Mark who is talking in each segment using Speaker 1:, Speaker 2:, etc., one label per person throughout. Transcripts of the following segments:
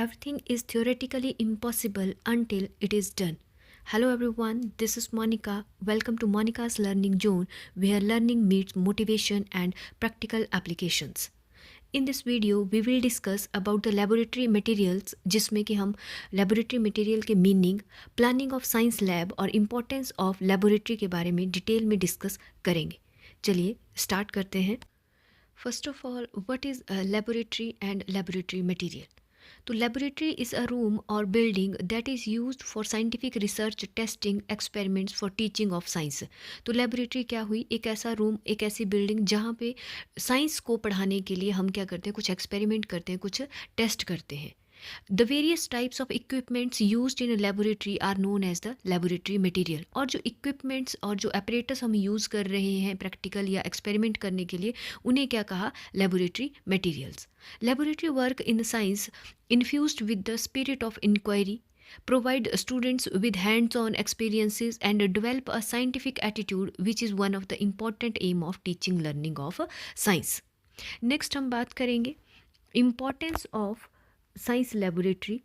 Speaker 1: Everything is theoretically impossible until it is done. Hello everyone, this is Monica. Welcome to Monica's Learning Zone, where learning meets motivation and practical applications. In this video, we will discuss about the laboratory materials, जिसमें कि हम laboratory material के meaning, planning of science lab और importance of laboratory के बारे में detail में discuss करेंगे. चलिए स्टार्ट करते हैं. First of all, what is a laboratory and laboratory material? तो laboratory is a room or building that is used for scientific research, testing, experiments for teaching of science. तो laboratory क्या हुई? एक ऐसा रूम, एक ऐसी बिल्डिंग जहाँ पे साइंस को पढ़ाने के लिए हम क्या करते हैं, कुछ एक्सपेरिमेंट करते हैं, कुछ टेस्ट करते हैं. The various types of equipments used in a laboratory are known as the laboratory material. और जो equipments और जो apparatus हम use कर रहे हैं practical या experiment करने के लिए, उन्हें क्या कहा? Laboratory materials. Laboratory work in science infused with the spirit of inquiry, provide students with hands-on experiences and develop a scientific attitude, which is one of the important aim of teaching learning of science. Next हम बात करेंगे importance of science laboratory.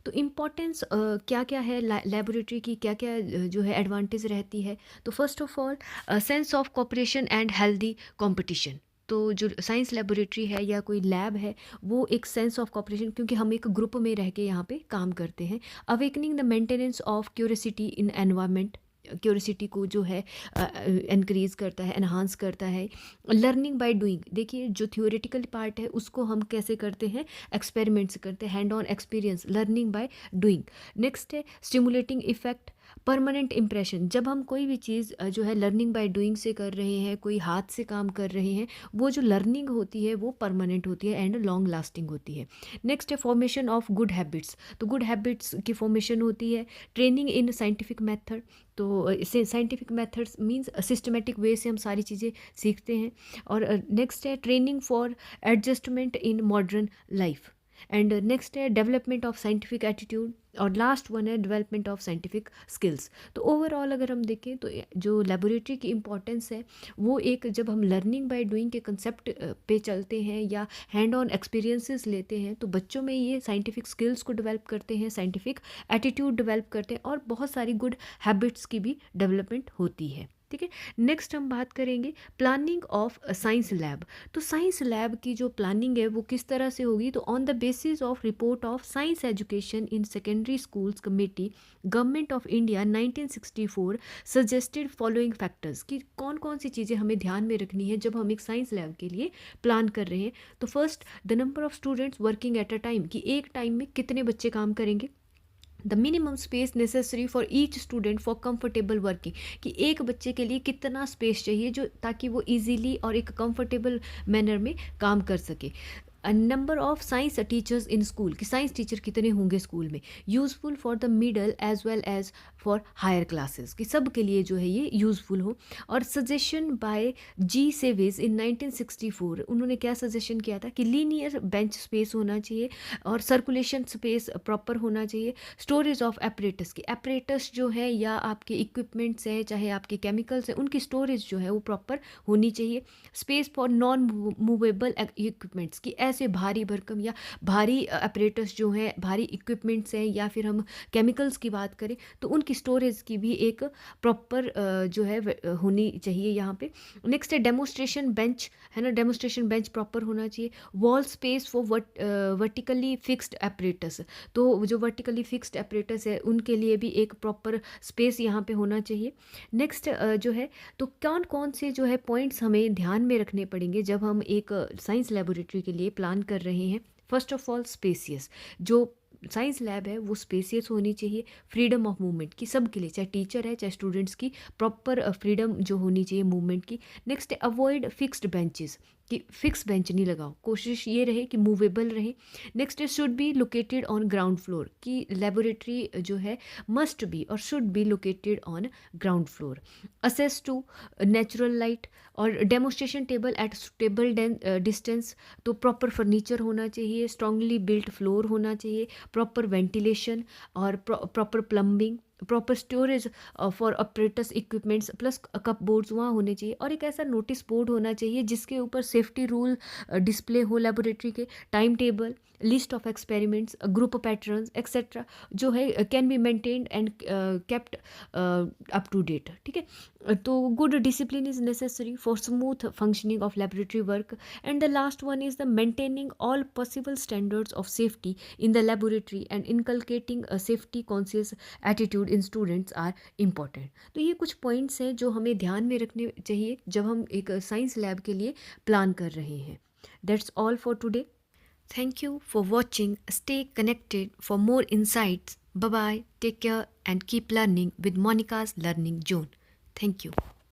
Speaker 1: तो importance क्या क्या है laboratory की, क्या क्या जो है एडवांटेज रहती है. तो first of all sense of cooperation and healthy competition. तो जो साइंस लेबोरेटरी है या कोई लैब है वो एक सेंस ऑफ कोऑपरेशन, क्योंकि हम एक ग्रुप में रह के यहाँ पे काम करते हैं. Awakening the maintenance of curiosity in environment. Curiosity को जो है इनक्रीज़ करता है, एनहांस करता है. Learning by doing. देखिए जो थियोरेटिकल पार्ट है उसको हम कैसे करते हैं, एक्सपेरिमेंट्स करते हैं, hand on experience, learning by doing. Next है स्टिमुलेटिंग इफेक्ट, परमानेंट इम्प्रेशन. जब हम कोई भी चीज़ जो है लर्निंग बाय डूइंग से कर रहे हैं, कोई हाथ से काम कर रहे हैं, वो जो लर्निंग होती है वो परमानेंट होती है एंड लॉन्ग लास्टिंग होती है. नेक्स्ट है फॉर्मेशन ऑफ गुड हैबिट्स. तो गुड हैबिट्स की फॉर्मेशन होती है. Training in scientific method. तो इसे scientific methods means systematic way से हम सारी चीज़ें सीखते हैं. और नेक्स्ट है training for adjustment in modern life. And next है डेवलपमेंट ऑफ साइंटिफिक एटीट्यूड. और लास्ट वन है डेवलपमेंट ऑफ साइंटिफिक स्किल्स. तो ओवरऑल अगर हम देखें तो जो लेबोरेटरी की इम्पोर्टेंस है वो एक, जब हम लर्निंग बाय डूइंग के कंसेप्ट पे चलते हैं या हैंड ऑन एक्सपीरियंसेस लेते हैं तो बच्चों में ये साइंटिफिक स्किल्स को डेवलप करते हैं, साइंटिफिक एटीट्यूड डेवलप करते हैं और बहुत सारी गुड हैबिट्स की भी डेवलपमेंट होती है. ठीक है. नेक्स्ट हम बात करेंगे प्लानिंग ऑफ साइंस लैब. तो साइंस लैब की जो प्लानिंग है वो किस तरह से होगी. तो on the basis of report of science education in secondary schools committee, government of India 1964 suggested following factors. कि कौन कौन सी चीज़ें हमें ध्यान में रखनी है जब हम एक साइंस लैब के लिए प्लान कर रहे हैं. तो first, the number of students working at a time. कि एक टाइम में कितने बच्चे काम करेंगे. The minimum space necessary for each student for comfortable working. कि एक बच्चे के लिए कितना स्पेस चाहिए जो ताकि वो इजीली और एक कंफर्टेबल मैनर में काम कर सके. Number of science teachers in school. कि साइंस टीचर कितने होंगे स्कूल में. Useful for the middle as well as for higher classes. कि सब के लिए जो है ये यूज़फुल हो. और सजेशन बाय जी सेविज इन 1964, उन्होंने क्या सजेशन किया था कि लीनियर बेंच स्पेस होना चाहिए और सर्कुलेशन स्पेस प्रॉपर होना चाहिए. Storage of apparatus. की एपरेटस जो है या आपके इक्विपमेंट्स हैं, चाहे आपके केमिकल्स हैं, उनकी स्टोरेज जो है वो प्रॉपर होनी चाहिए. Space for non movable equipments. की ऐसे भारी भरकम या भारी अपरेटस जो हैं, भारी इक्विपमेंट्स हैं या फिर हम केमिकल्स की बात करें तो उनकी स्टोरेज की भी एक प्रॉपर जो है होनी चाहिए यहाँ पे. नेक्स्ट है डेमोस्ट्रेशन बेंच, है ना. डेमोस्ट्रेशन बेंच प्रॉपर होना चाहिए. Wall space for vertically fixed apparatus. तो जो वर्टिकली फिक्स्ड अपरेटस है उनके लिए भी एक प्रॉपर स्पेस यहाँ पे होना चाहिए. नेक्स्ट जो है तो कौन कौन से जो है पॉइंट्स हमें ध्यान में रखने पड़ेंगे जब हम एक साइंस लेबोरेटरी के लिए प्लान कर रहे हैं. First of all spacious. जो साइंस लैब है वो स्पेसियस होनी चाहिए. Freedom of movement. की सब के लिए, चाहे टीचर है चाहे स्टूडेंट्स की प्रॉपर फ्रीडम जो होनी चाहिए मूवमेंट की. नेक्स्ट है अवॉइड फिक्स्ड बेंचेस. कि फिक्स बेंच नहीं लगाओ, कोशिश ये रहे कि मूवेबल रहे. नेक्स्ट है should be located on ground floor. की लेबोरेटरी जो है मस्ट बी और should be located on ground floor. Access to natural light. और demonstration table at suitable distance. तो प्रॉपर फर्नीचर होना चाहिए, स्ट्रांगली बिल्ट फ्लोर होना चाहिए, प्रॉपर वेंटिलेशन और proper plumbing, proper storage for operators equipments plus cupboards वहाँ होने चाहिए. और एक ऐसा नोटिस बोर्ड होना चाहिए जिसके ऊपर सेफ्टी रूल डिस्प्ले हो, लेबोरेटरी के time table, list of experiments, group patterns etcetera जो है can be maintained and kept up to date. ठीक है, तो good discipline is necessary for smooth functioning of laboratory work. And the last one is the maintaining all possible standards of safety in the laboratory and inculcating a safety conscious attitude in students are important। तो ये कुछ points हैं जो हमें ध्यान में रखने चाहिए जब हम एक साइंस लैब के लिए प्लान कर रहे हैं। That's all for today. Thank you for watching. Stay connected for more insights. Bye bye, take care and keep learning with Monica's Learning Zone. Thank you.